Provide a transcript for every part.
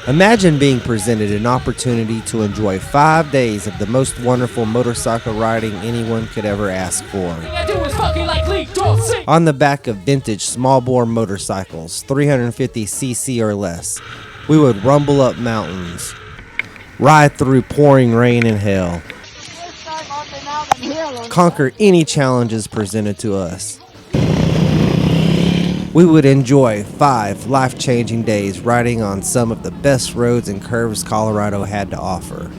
Imagine being presented an opportunity to enjoy 5 days of the most wonderful motorcycle riding anyone could ever ask for. On the back of vintage small bore motorcycles, 350cc or less, we would rumble up mountains, ride through pouring rain and hail, conquer any challenges presented to us. We would enjoy 5 life-changing days riding on some of the best roads and curves Colorado had to offer.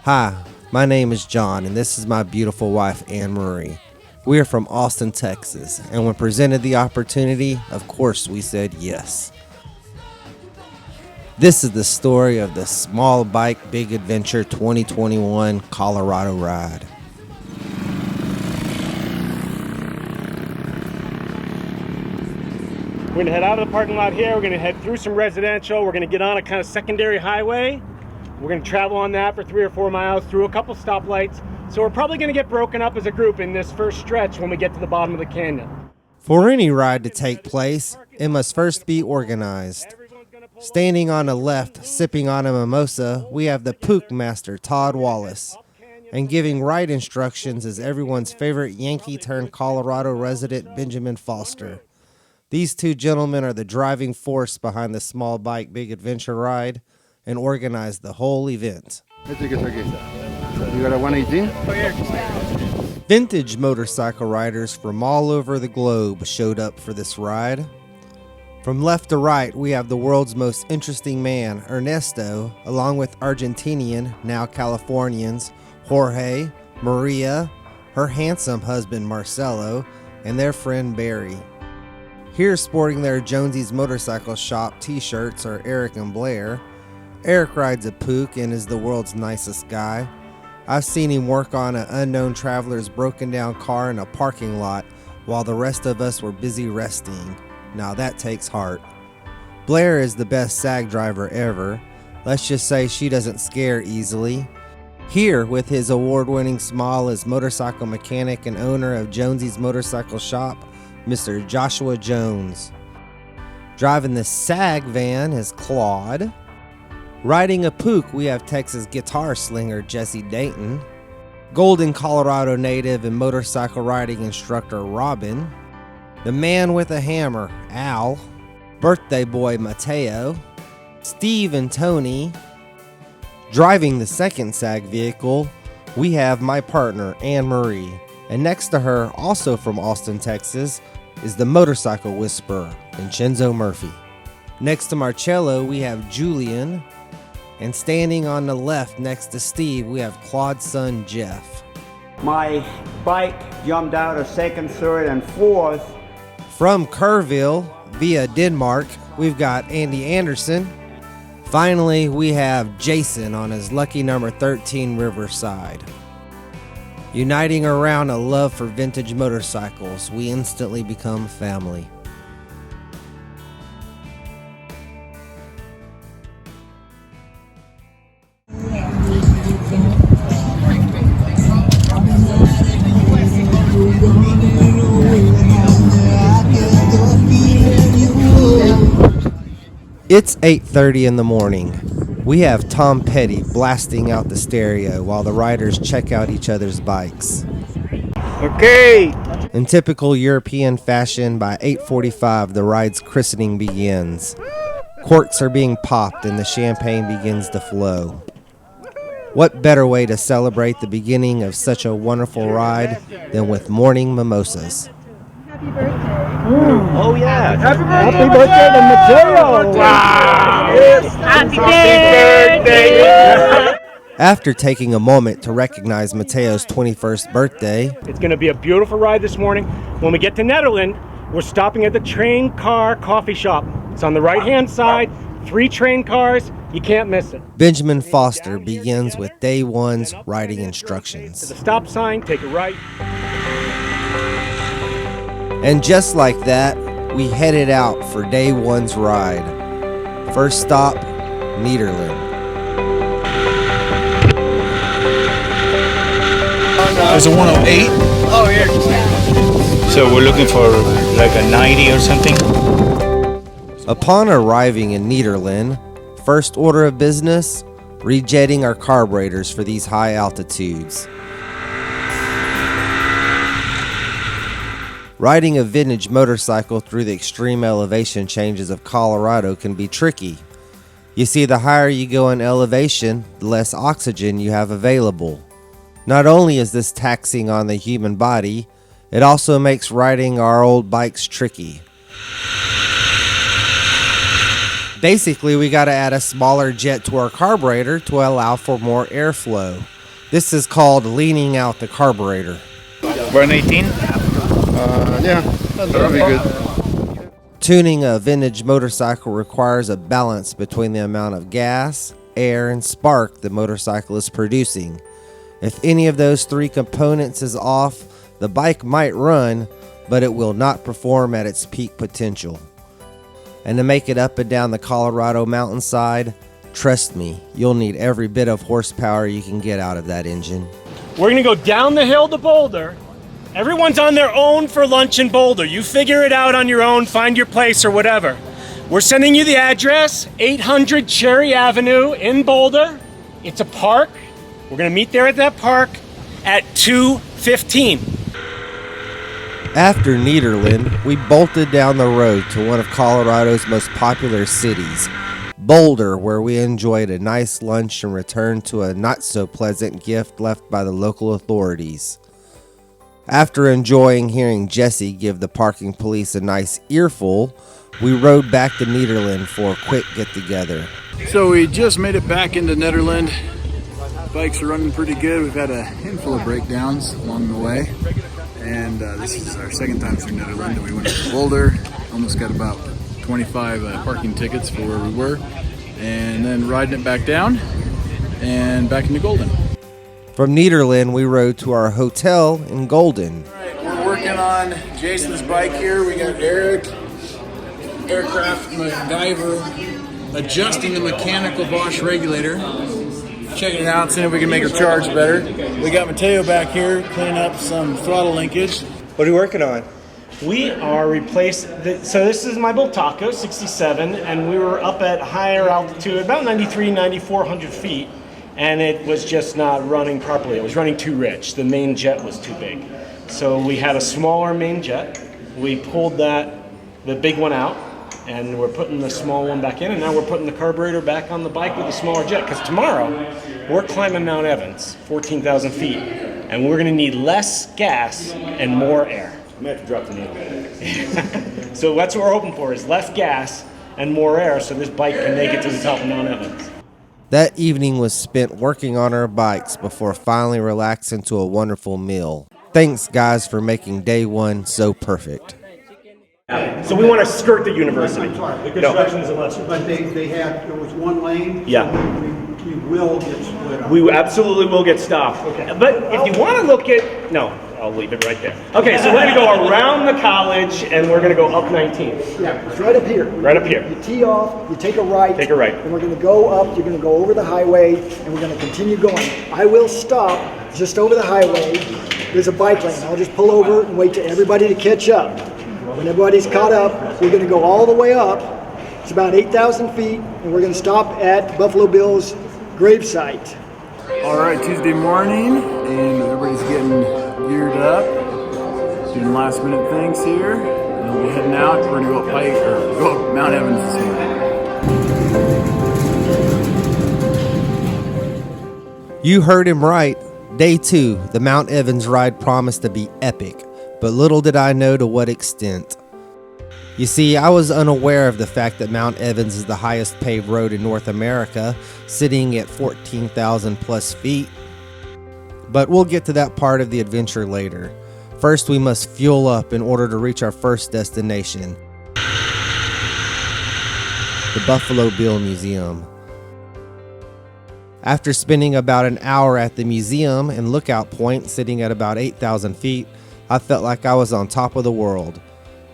Hi, my name is John, and this is my beautiful wife, Anne Marie. We are from Austin, Texas, and when presented the opportunity, of course we said yes. This is the story of the Small Bike Big Adventure 2021 Colorado Ride. We're going to head out of the parking lot here. We're going to head through some residential. We're going to get on a kind of secondary highway. We're going to travel on that for 3 or 4 miles through a couple stoplights. So we're probably going to get broken up as a group in this first stretch when we get to the bottom of the canyon. For any ride to take place, it must first be organized. Standing on the left, sipping on a mimosa, we have the Pook Master, Todd Wallace. And giving ride instructions is everyone's favorite Yankee-turned-Colorado resident, Benjamin Foster. These two gentlemen are the driving force behind the Small Bike Big Adventure ride and organize the whole event. You got a 118? Vintage motorcycle riders from all over the globe showed up for this ride. From left to right, we have the world's most interesting man, Ernesto, along with Argentinian, now Californians, Jorge, Maria, her handsome husband Marcelo, and their friend Barry. Here sporting their Jonesy's Motorcycle Shop t-shirts are Eric and Blair. Eric rides a Pook and is the world's nicest guy. I've seen him work on an unknown traveler's broken down car in a parking lot while the rest of us were busy resting. Now that takes heart. Blair is the best SAG driver ever. Let's just say she doesn't scare easily. Here with his award-winning smile is motorcycle mechanic and owner of Jonesy's Motorcycle Shop, Mr. Joshua Jones. Driving the SAG van is Claude. Riding a Pook, we have Texas guitar slinger Jesse Dayton, Golden, Colorado native and motorcycle riding instructor Robin, the man with a hammer, Al, birthday boy Mateo, Steve and Tony. Driving the second SAG vehicle, we have my partner, Anne Marie. And next to her, also from Austin, Texas, is the motorcycle whisperer, Vincenzo Murphy. Next to Marcello, we have Julian. And standing on the left next to Steve, we have Claude's son, Jeff. My bike jumped out of second, third, and fourth. From Kerrville, via Denmark, we've got Andy Anderson. Finally, we have Jason on his lucky number 13 Riverside. Uniting around a love for vintage motorcycles, we instantly become family. It's 8:30 in the morning. We have Tom Petty blasting out the stereo while the riders check out each other's bikes. Okay. In typical European fashion, by 8:45 the ride's christening begins. Corks are being popped and the champagne begins to flow. What better way to celebrate the beginning of such a wonderful ride than with morning mimosas? Happy birthday. Oh yeah. Happy birthday to Mateo. Wow. Happy birthday. After taking a moment to recognize Mateo's 21st birthday, It's going to be a beautiful ride this morning. When we get to Netherland, we're stopping at the Train Car Coffee Shop. It's on the right-hand side, 3 train cars. You can't miss it. Benjamin Foster begins with day one's riding To instructions. the stop sign, take a right. And just like that, we headed out for day one's ride. First stop, Nederland. There's a 108. Oh, yeah. So we're looking for like a 90 or something. Upon arriving in Nederland, First order of business, rejetting our carburetors for these high altitudes. Riding a vintage motorcycle through the extreme elevation changes of Colorado can be tricky. You see, the higher you go in elevation, the less oxygen you have available. Not only is this taxing on the human body, it also makes riding our old bikes tricky. Basically, we got to add a smaller jet to our carburetor to allow for more airflow. This is called leaning out the carburetor. 118. Yeah, that'll be good. Tuning a vintage motorcycle requires a balance between the amount of gas, air, and spark the motorcycle is producing. If any of those three components is off, the bike might run, but it will not perform at its peak potential. And to make it up and down the Colorado mountainside, trust me, you'll need every bit of horsepower you can get out of that engine. We're gonna go down the hill to Boulder. Everyone's on their own for lunch in Boulder. You figure it out on your own, find your place or whatever. We're sending you the address, 800 Cherry Avenue in Boulder. It's a park. We're gonna meet there at that park at 2:15. After Nederland, we bolted down the road to one of Colorado's most popular cities, Boulder, where we enjoyed a nice lunch and returned to a not-so-pleasant gift left by the local authorities. After enjoying hearing Jesse give the parking police a nice earful, we rode back to Nederland for a quick get-together. So we just made it back into Nederland. Bikes are running pretty good. We've had a handful of breakdowns along the way. And this is our second time through Nederland. And we went up to Boulder, almost got about 25 parking tickets for where we were. And then riding it back down and back into Golden. From Nederland, we rode to our hotel in Golden. All right, we're working on Jason's bike here. We got Eric, aircraft MacGyver, adjusting the mechanical Bosch regulator. Checking it out, seeing if we can make her charge better. We got Mateo back here cleaning up some throttle linkage. What are you working on? We are so this is my Bull Taco 67, and we were up at higher altitude, about 9,400 feet, and it was just not running properly. It was running too rich. The main jet was too big. So we had a smaller main jet. We pulled the big one out, and we're putting the small one back in, and now we're putting the carburetor back on the bike with the smaller jet, because tomorrow we're climbing Mount Evans, 14,000 feet, and we're gonna need less gas and more air. I'm gonna have to drop the needle. So that's what we're hoping for, is less gas and more air, so this bike can make it to the top of Mount Evans. That evening was spent working on our bikes before finally relaxing to a wonderful meal. Thanks, guys, for making day one so perfect. So we want to skirt the university. The construction's a lesson. But there was one lane. Yeah. So we will get split up. We absolutely will get stopped. Okay. But if you want to look at, no, I'll leave it right there. Okay, so we're going to go around the college and we're going to go up 19th. Yeah, it's right up here. Right up here. You tee off, you take a right. Take a right. And we're going to go up, you're going to go over the highway, and we're going to continue going. I will stop just over the highway. There's a bike lane. I'll just pull over and wait for everybody to catch up. When everybody's caught up, we're going to go all the way up. It's about 8,000 feet, and we're going to stop at Buffalo Bill's gravesite. All right, Tuesday morning, and everybody's getting geared up, doing last minute things here. And we'll be heading out. We're going to go up Mount Evans this morning. You heard him right. Day 2, the Mount Evans ride promised to be epic, but little did I know to what extent. You see, I was unaware of the fact that Mount Evans is the highest paved road in North America, sitting at 14,000 plus feet. But we'll get to that part of the adventure later. First, we must fuel up in order to reach our first destination, the Buffalo Bill Museum. After spending about an hour at the museum and lookout point sitting at about 8,000 feet, I felt like I was on top of the world.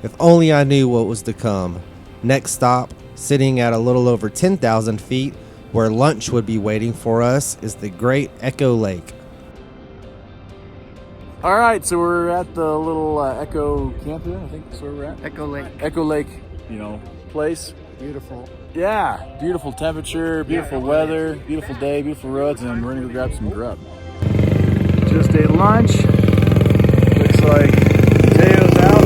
If only I knew what was to come. Next stop, sitting at a little over 10,000 feet, where lunch would be waiting for us, is the Great Echo Lake. All right, so we're at the little Echo camp here. I think that's where we're at. Echo Lake. Echo Lake, place. Beautiful. Yeah, beautiful temperature, beautiful weather, beautiful day, beautiful roads, and we're gonna go grab some grub. Just ate lunch. Looks like Mateo's out.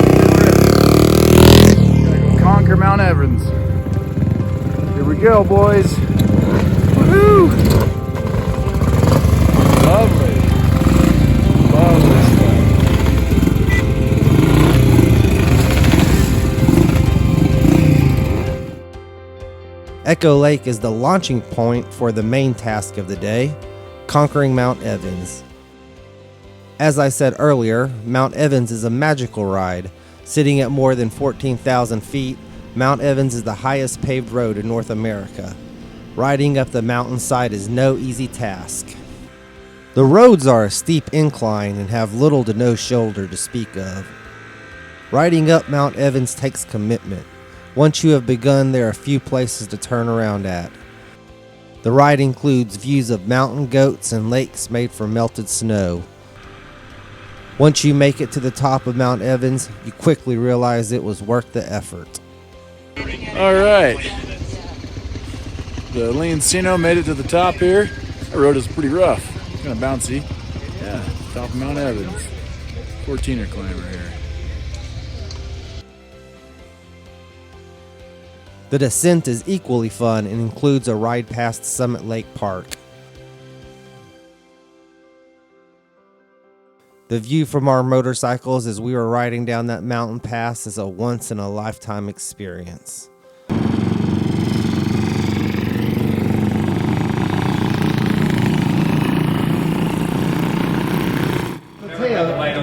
Gotta go conquer Mount Evans. Here we go, boys. Woohoo! Lovely. Love this stuff. Echo Lake is the launching point for the main task of the day, conquering Mount Evans. As I said earlier, Mount Evans is a magical ride. Sitting at more than 14,000 feet, Mount Evans is the highest paved road in North America. Riding up the mountainside is no easy task. The roads are a steep incline and have little to no shoulder to speak of. Riding up Mount Evans takes commitment. Once you have begun, there are few places to turn around at. The ride includes views of mountain goats and lakes made from melted snow. Once you make it to the top of Mount Evans, you quickly realize it was worth the effort. All right. The Leoncino made it to the top here. That road is pretty rough. Kind of bouncy. Yeah, top of Mount Evans. 14er climber here. The descent is equally fun and includes a ride past Summit Lake Park. The view from our motorcycles as we were riding down that mountain pass is a once-in-a-lifetime experience.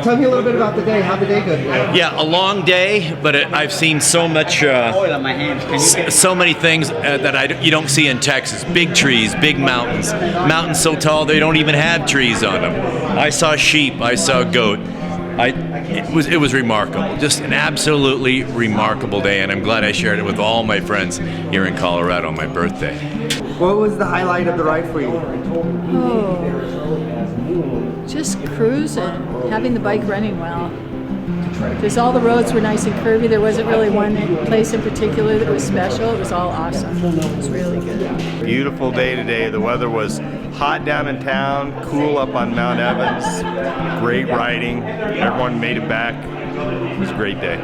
Tell me a little bit about the day. How'd the day go today? Yeah, a long day, but I've seen so much, so many things that you don't see in Texas. Big trees, big mountains, mountains so tall they don't even have trees on them. I saw sheep, I saw goat. It was remarkable, just an absolutely remarkable day, and I'm glad I shared it with all my friends here in Colorado on my birthday. What was the highlight of the ride for you? Just cruising, having the bike running well. Because all the roads were nice and curvy. There wasn't really one place in particular that was special. It was all awesome. It was really good. Beautiful day today. The weather was hot down in town, cool up on Mount Evans. Great riding. Everyone made it back. It was a great day.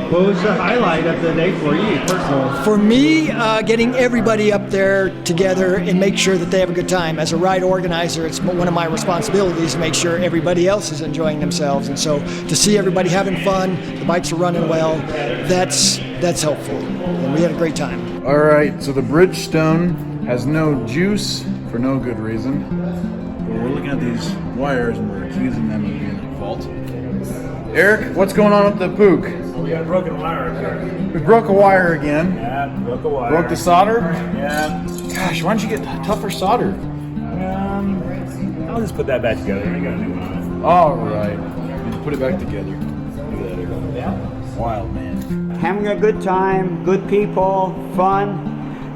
What was the highlight of the day for you personally? For me, getting everybody up there together and make sure that they have a good time. As a ride organizer, it's one of my responsibilities to make sure everybody else is enjoying themselves. And so to see everybody having fun, the bikes are running well, that's helpful. And we had a great time. All right, so the Bridgestone has no juice for no good reason. But we're looking at these wires and we're accusing them of being at fault. Eric, what's going on with the Pook? We got a broken wire up here. We broke a wire again. Yeah, broke a wire. Broke the solder? Yeah. Gosh, why don't you get tougher solder? I'll just put that back together. I got a new one. All right. Put it back together. Do that, Eric. Yeah. Wild, man. Having a good time, good people, fun.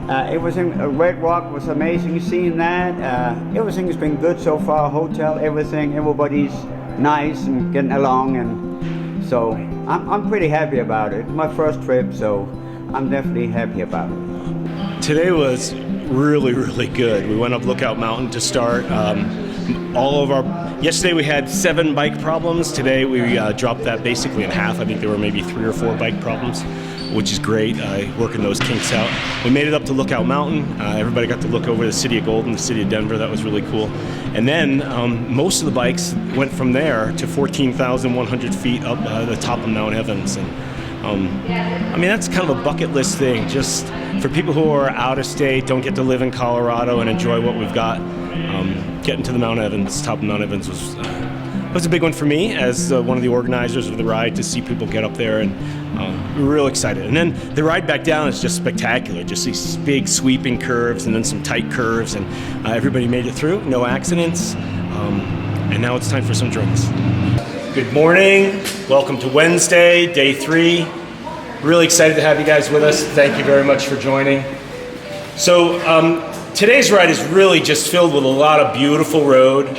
It was in Red Rock was amazing seeing that. Everything has been good so far. Hotel, everything. Everybody's nice and getting along, and so I'm pretty happy about it. My first trip, so I'm definitely happy about it. Today was really, really good. We went up Lookout Mountain to start. Yesterday we had 7 bike problems. Today we dropped that basically in half. I think there were maybe 3 or 4 bike problems, which is great, working those kinks out. We made it up to Lookout Mountain. Everybody got to look over the city of Golden, the city of Denver. That was really cool. And then most of the bikes went from there to 14,100 feet up the top of Mount Evans. And I mean, that's kind of a bucket list thing. Just for people who are out of state, don't get to live in Colorado and enjoy what we've got. Getting to the Mount Evans, top of Mount Evans was a big one for me as one of the organizers of the ride, to see people get up there, and we were real excited. And then the ride back down is just spectacular. Just these big sweeping curves and then some tight curves, and everybody made it through, no accidents. And now it's time for some drinks. Good morning. Welcome to Wednesday, day 3. Really excited to have you guys with us. Thank you very much for joining. So today's ride is really just filled with a lot of beautiful road.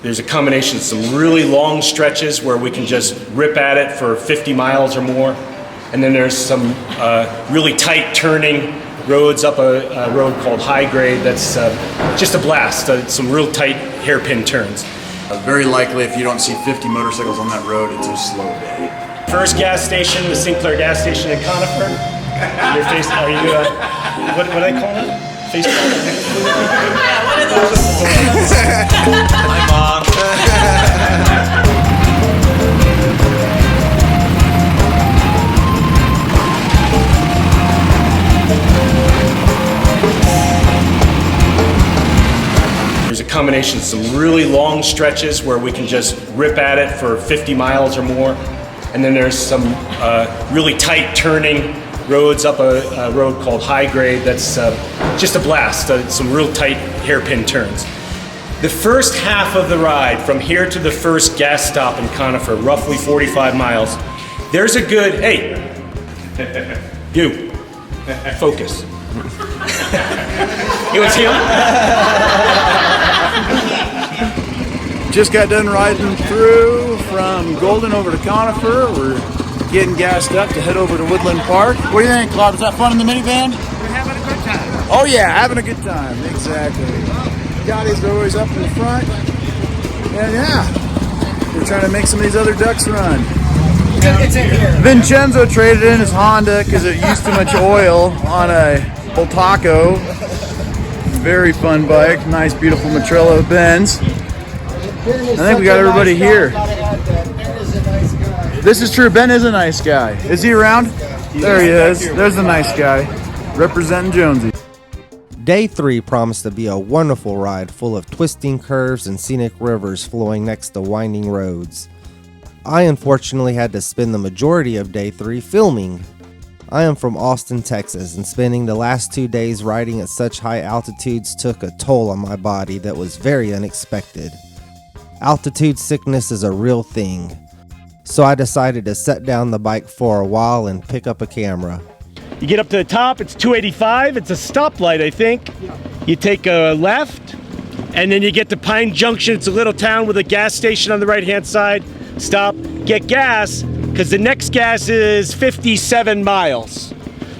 There's a combination of some really long stretches where we can just rip at it for 50 miles or more. And then there's some really tight turning roads up a road called High Grade that's just a blast. Some real tight hairpin turns. Very likely if you don't see 50 motorcycles on that road, it's a slow day. First gas station, the Sinclair gas station in Conifer. Your face, are you, what do they call it? Face palm? Yeah, what are those? Hi, Mom. There's a combination of some really long stretches where we can just rip at it for 50 miles or more. And then there's some really tight turning roads up a road called High Grade that's just a blast. Some real tight hairpin turns. The first half of the ride from here to the first gas stop in Conifer, roughly 45 miles, there's a good, hey, you, focus. It was him? Just got done riding through from Golden over to Conifer. We're getting gassed up to head over to Woodland Park. What do you think, Claude? Was that fun in the minivan? We're having a good time. Oh yeah, having a good time, exactly. Gottie's always up in front. And yeah, we're trying to make some of these other ducks run. Vincenzo traded in his Honda because it used too much oil on a Taco. Very fun bike, nice beautiful Matrello Benz. I think we got everybody here. This is true, Ben is a nice guy. Is he around? There he is. There's the nice guy. Representing Jonesy. Day 3 promised to be a wonderful ride full of twisting curves and scenic rivers flowing next to winding roads. I unfortunately had to spend the majority of Day 3 filming. I am from Austin, Texas, and spending the last 2 days riding at such high altitudes took a toll on my body that was very unexpected. Altitude sickness is a real thing, so I decided to set down the bike for a while and pick up a camera. You get up to the top, it's 285, it's a stoplight, I think. You take a left, and then you get to Pine Junction. It's a little town with a gas station on the right-hand side. Stop, get gas, because the next gas is 57 miles.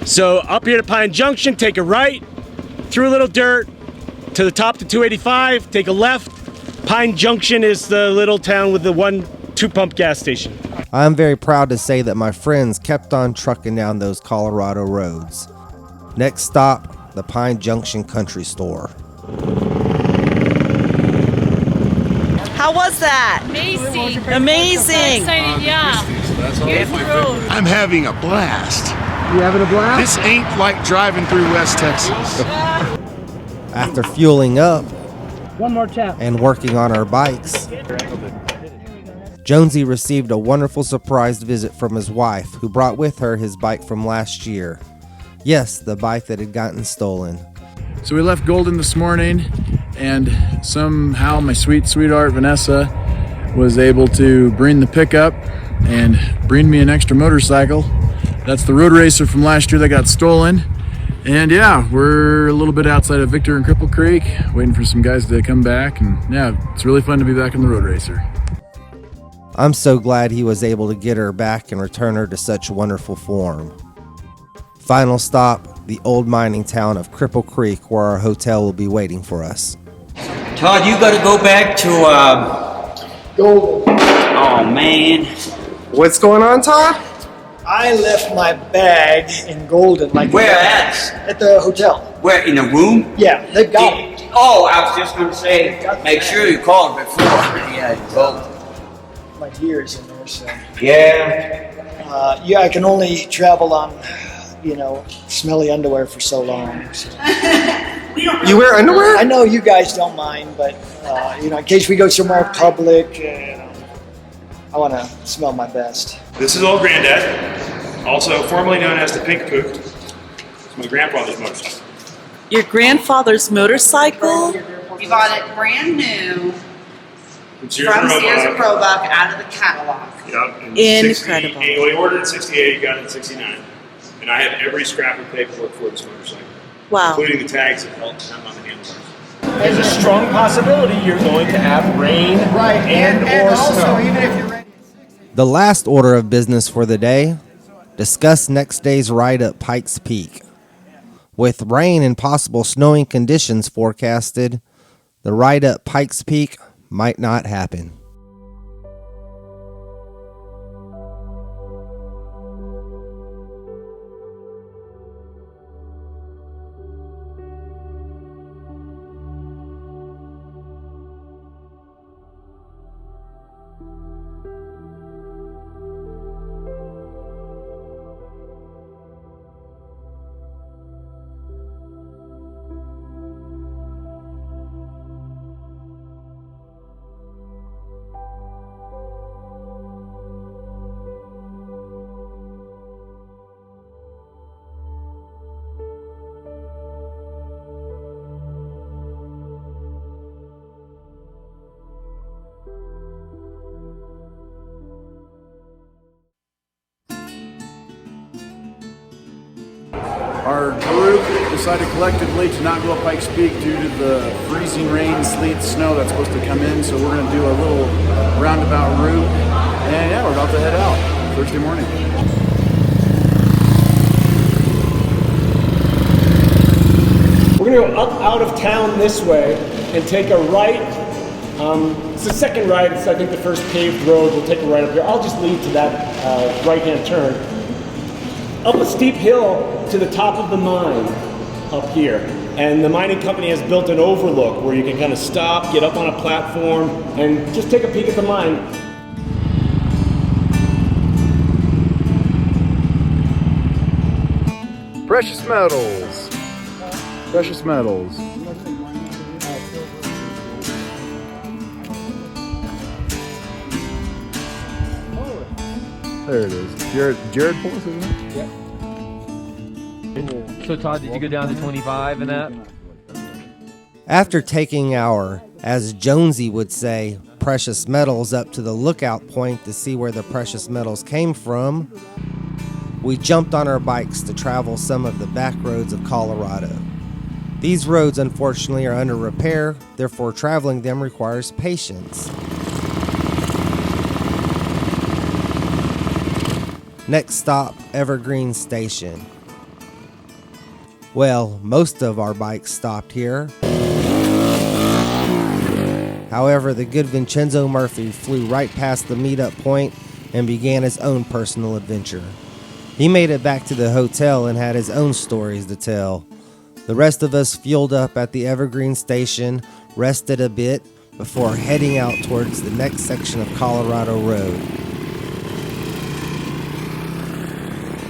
So up here to Pine Junction, take a right, through a little dirt, to the top to 285, take a left. Pine Junction is the little town with the 1-2 pump gas station. I am very proud to say that my friends kept on trucking down those Colorado roads. Next stop, the Pine Junction Country Store. How was that? Amazing. Amazing. So excited, yeah. Beautiful road. I'm having a blast. You having a blast? This ain't like driving through West Texas. After fueling up One more tap. and working on our bikes, Jonesy received a wonderful surprise visit from his wife, who brought with her his bike from last year. Yes, the bike that had gotten stolen. So we left Golden this morning, and somehow my sweet sweetheart Vanessa was able to bring the pickup and bring me an extra motorcycle. That's the Road Racer from last year that got stolen. And yeah, we're a little bit outside of Victor and Cripple Creek, waiting for some guys to come back. And yeah, it's really fun to be back on the Road Racer. I'm so glad he was able to get her back and return her to such wonderful form. Final stop, the old mining town of Cripple Creek, where our hotel will be waiting for us. Todd, you gotta go back to, Golden. oh man. What's going on, Todd? I left my bag in Golden. Where at? At the hotel. Where, in a room? Yeah, they've got it. Oh, I was just gonna say, make sure you called before. Yeah, go. My gear is in there, so. Yeah. Yeah, I can only travel on, smelly underwear for so long. So. You wear underwear? I know you guys don't mind, but, in case we go somewhere public, I want to smell my best. This is old Granddad, also formerly known as the Pink Cook. It's my grandfather's motorcycle. Your grandfather's motorcycle? You bought it brand new From from Sears and Roebuck out of the catalog. Yep. Incredible. He ordered it in 68, he got it in 69. And I have every scrap of paperwork for this motorcycle. Wow. Including the tags that held him on the handlebars. There's a strong possibility you're going to have rain and or also, snow. even if you're ready. The last order of business for the day, Discuss next day's ride up Pikes Peak. With rain and possible snowing conditions forecasted, the ride up Pikes Peak might not happen. Our group decided collectively to not go up Pikes Peak due to the freezing rain, sleet, snow that's supposed to come in. So we're going to do a little roundabout route. And yeah, we're about to head out Thursday morning. We're going to go up out of town this way and take a right. It's the second right. It's, I think, the first paved road. We'll take a right up here. I'll just lead to that right-hand turn. Up a steep hill to the top of the mine up here. And the mining company has built an overlook where you can kind of stop, get up on a platform, and just take a peek at the mine. Precious metals. Precious metals. There it is. Jared Pullis, isn't it? Yep. So Todd, did you go down to 25 and that? After taking our, as Jonesy would say, precious metals up to the lookout point to see where the precious metals came from, we jumped on our bikes to travel some of the back roads of Colorado. These roads, unfortunately, are under repair, therefore traveling them requires patience. Next stop, Evergreen Station. Well, most of our bikes stopped here. However, the good Vincenzo Murphy flew right past the meetup point and began his own personal adventure. He made it back to the hotel and had his own stories to tell. The rest of us fueled up at the Evergreen Station, rested a bit before heading out towards the next section of Colorado Road.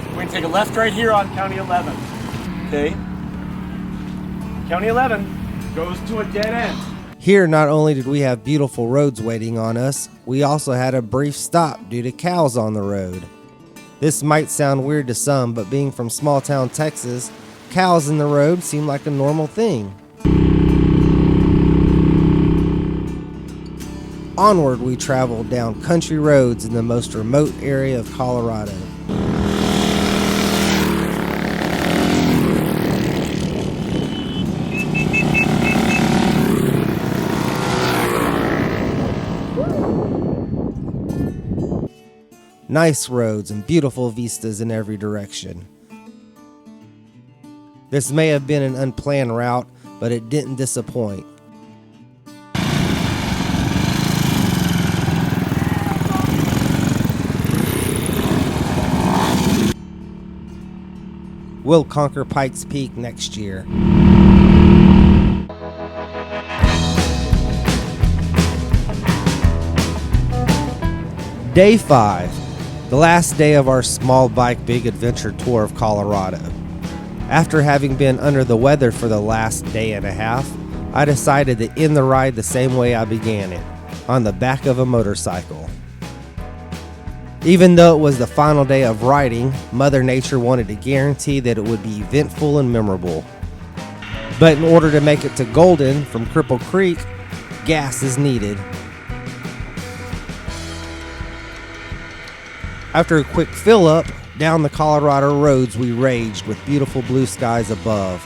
We're going to take a left right here on County 11. Okay? County 11 goes to a dead end. Here, not only did we have beautiful roads waiting on us, we also had a brief stop due to cows on the road. This might sound weird to some, but being from small town Texas, cows in the road seem like a normal thing. Onward we traveled down country roads in the most remote area of Colorado. Nice roads and beautiful vistas in every direction. This may have been an unplanned route, but it didn't disappoint. We'll conquer Pikes Peak next year. Day 5. The last day of our small bike big adventure tour of Colorado. After having been under the weather for the last day and a half, I decided to end the ride the same way I began it, on the back of a motorcycle. Even though it was the final day of riding, Mother Nature wanted to guarantee that it would be eventful and memorable. But in order to make it to Golden from Cripple Creek, gas is needed. After a quick fill-up, down the Colorado roads we raged with beautiful blue skies above.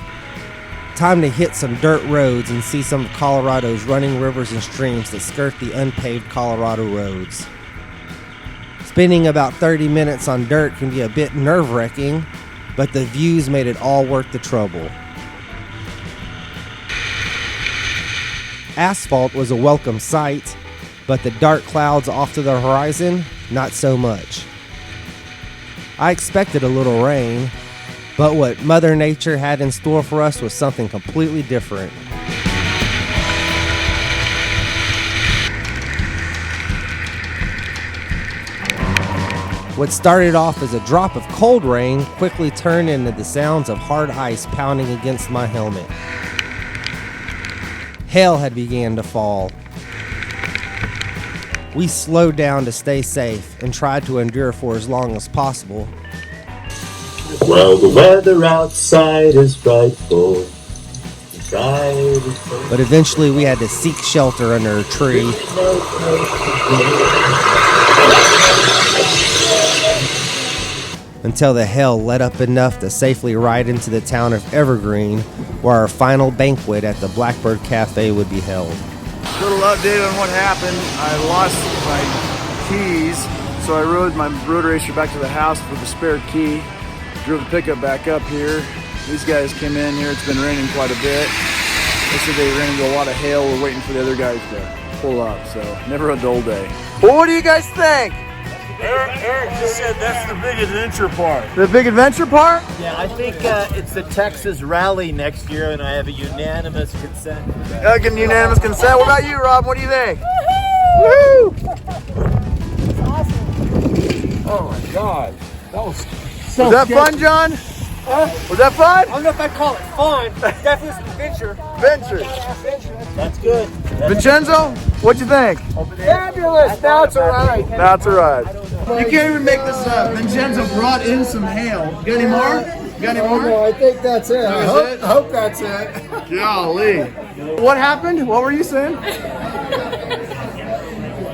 Time to hit some dirt roads and see some of Colorado's running rivers and streams that skirt the unpaved Colorado roads. Spending about 30 minutes on dirt can be a bit nerve-wracking, but the views made it all worth the trouble. Asphalt was a welcome sight, but the dark clouds off to the horizon, not so much. I expected a little rain, but what Mother Nature had in store for us was something completely different. What started off as a drop of cold rain quickly turned into the sounds of hard ice pounding against my helmet. Hail had begun to fall. We slowed down to stay safe and tried to endure for as long as possible. Well, the weather outside is frightful. But eventually we had to seek shelter under a tree. Until the hail let up enough to safely ride into the town of Evergreen, where our final banquet at the Blackbird Cafe would be held. Little update on what happened. I lost my keys, so I rode my road racer back to the house with a spare key. Drove the pickup back up here. These guys came in here. It's been raining quite a bit. They said they ran into a lot of hail. We're waiting for the other guys to pull up, so never a dull day. Well, what do you guys think? Eric just said that's the big adventure part. The big adventure part? Yeah, I think it's the Texas Rally next year, and I have a unanimous consent. Unanimous consent. What about you, Rob? What do you think? Woo! Oh my God, that was so. Was that fun, John? Was that fun? I don't know if I call it fun. Definitely some adventure. Adventure. That's good. Vincenzo, what'd you think? Fabulous. Now it's alright. Now it's alright. You can't even make this up. Vincenzo brought in some hail. You got any more? You got any more? No, I think that's it. I hope that's it. Golly. What happened? What were you saying?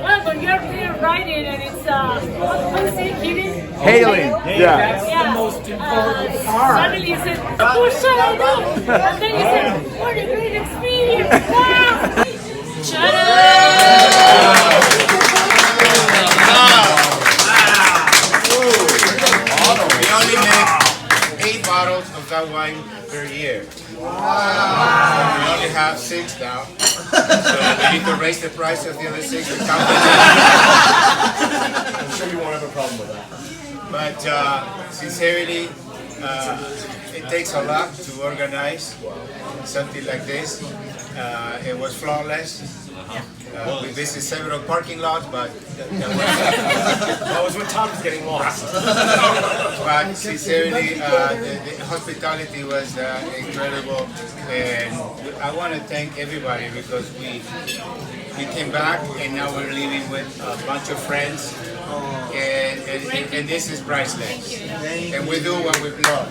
Well, when you're riding and it's what is it, Keaton? Hailing. Yeah. That's the most important part. Suddenly you said, oh, shut up. And then you said, what a great experience. Wow. Shut up. We only make 8 bottles of that wine per year. Wow. So we only have 6 now. So we need to raise the price of the other 6 to count. I'm sure you won't have a problem with that. But sincerely, it takes a lot to organize something like this. It was flawless. We visited several parking lots, but that was when Tom was getting lost. But sincerely, the hospitality was incredible, and I want to thank everybody because we came back and now we're living with a bunch of friends, and this is priceless. And we do what we love.